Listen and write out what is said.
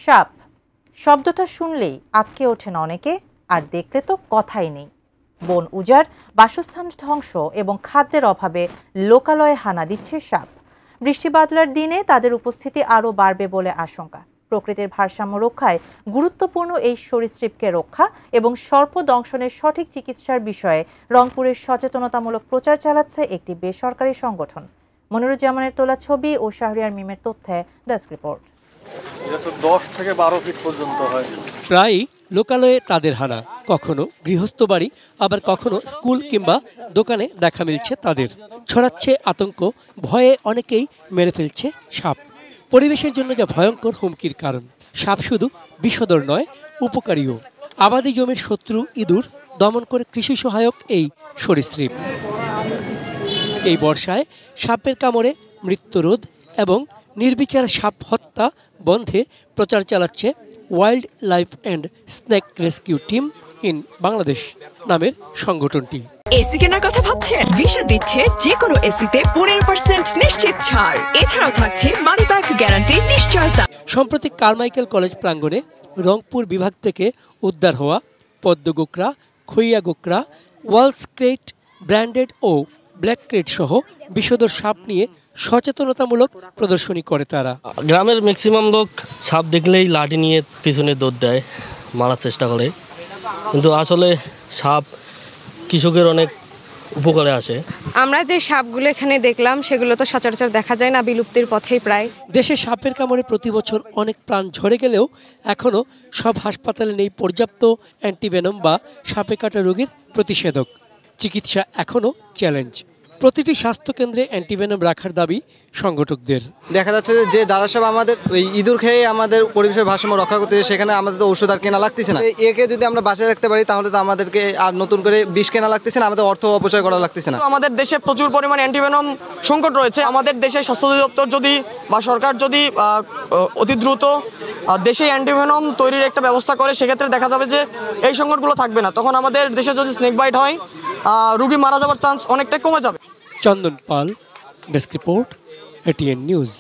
সাপ শব্দটা শুনলেই আটকে ওঠেন অনেকে, আর দেখলে তো কথাই নেই। বন উজাড়, বাসস্থান ধ্বংস এবং খাদ্যের অভাবে লোকালয়ে হানা দিচ্ছে সাপ। বৃষ্টি বাদলার দিনে তাদের উপস্থিতি আরও বাড়বে বলে আশঙ্কা। প্রকৃতির ভারসাম্য রক্ষায় গুরুত্বপূর্ণ এই সরীসৃপকে রক্ষা এবং সর্প দংশনের সঠিক চিকিৎসার বিষয়ে রংপুরের সচেতনতামূলক প্রচার চালাচ্ছে একটি বেসরকারি সংগঠন। মনিরুজ্জামানের তোলা ছবি ও শাহরিয়ার মিমের তথ্যে ডেস্ক রিপোর্ট। এটা তো 10 থেকে 12 ফিট পর্যন্ত হয়। প্রায়ই লোকালয়ে তাদের হানা, কখনো গৃহস্থ বাড়ি, আবার কখনো স্কুল কিংবা দোকানে দেখা মিলছে তাদের। ছড়াচ্ছে আতঙ্ক, ভয়ে অনেকেই মেরে ফেলছে সাপ। পরিবেশের জন্য যা ভয়ঙ্কর হুমকির কারণ। সাপ শুধু বিষধর নয়, উপকারীও। আবাদি জমির শত্রু ইঁদুর দমন করে কৃষি সহায়ক এই সরীসৃপ। এই বর্ষায় সাপের কামড়ে মৃত্যুরোধ এবং নির্বিচার সাপ হত্যা বন্ধে প্রচার চালাচ্ছে wild life and snake rescue team in Bangladesh নামের সংগঠনটি। এসি কেনার কথা ভাবছেন? ভিশন দিচ্ছে যে কোনো এসিতে 15% নিশ্চিত ছাড়। এছাড়াও থাকছে মানি ব্যাক গ্যারান্টি নিশ্চয়তা। সম্প্রতি কারমাইকেল কলেজ প্রাঙ্গণে রংপুর বিভাগ থেকে উদ্ধার হওয়া পদ্মগোকরা, খইয়া গোকরা, ওয়ালস্ক্রেট, ব্র্যান্ডেড ও ব্ল্যাক ক্রেট সহ বিষধর সাপ নিয়ে সচেতনতামূলক প্রদর্শনী করে তারা। গ্রামের ম্যাক্সিমাম লোক সাপ দেখলেই লাঠি নিয়ে পিছনে দৌড় দেয়, মারার চেষ্টা করে, কিন্তু আসলে সাপ কৃষকের অনেক উপকারে আসে। আমরা যে সাপগুলো এখানে দেখলাম সেগুলো তো সচরাচর দেখা যায় না, বিলুপ্তির পথেই প্রায়। দেশে সাপের কামড়ে প্রতি বছর অনেক প্রাণ ঝরে গেলেও এখনও সব হাসপাতালে নেই পর্যাপ্ত অ্যান্টিভেনম বা সাপে কাটা রোগীর প্রতিষেধক। চিকিৎসা এখনও চ্যালেঞ্জ। প্রতিটি স্বাস্থ্যকেন্দ্রে অ্যান্টিভেনম রাখার দাবি সংগঠকদের। দেখা যাচ্ছে যে দাঁড়া সাপ আমাদের ওই ইঁদুর খেয়ে আমাদের পরিবেশের ভারসাম্য রক্ষা করতে, সেখানে আমাদের তো ওষুধ আর কেনা লাগতেছে না। একে যদি আমরা বাঁচিয়ে রাখতে পারি তাহলে তো আমাদেরকে আর নতুন করে বিষ কেনা লাগতেছে না, আমাদের অর্থ অপচয় করা লাগতেছে না। আমাদের দেশে প্রচুর পরিমাণে অ্যান্টিভেনম সংকট রয়েছে। আমাদের দেশের স্বাস্থ্য অধিদপ্তর যদি বা সরকার যদি অতি দ্রুত দেশে অ্যান্টিভেনম তৈরির একটা ব্যবস্থা করে, সেক্ষেত্রে দেখা যাবে যে এই সংকটগুলো থাকবে না। তখন আমাদের দেশে যদি স্নেক বাইট হয়, রোগী মারা যাওয়ার চান্স অনেকটাই কমে যাবে। চন্দন পাল, ডেস্ক রিপোর্ট, এটিএন নিউজ।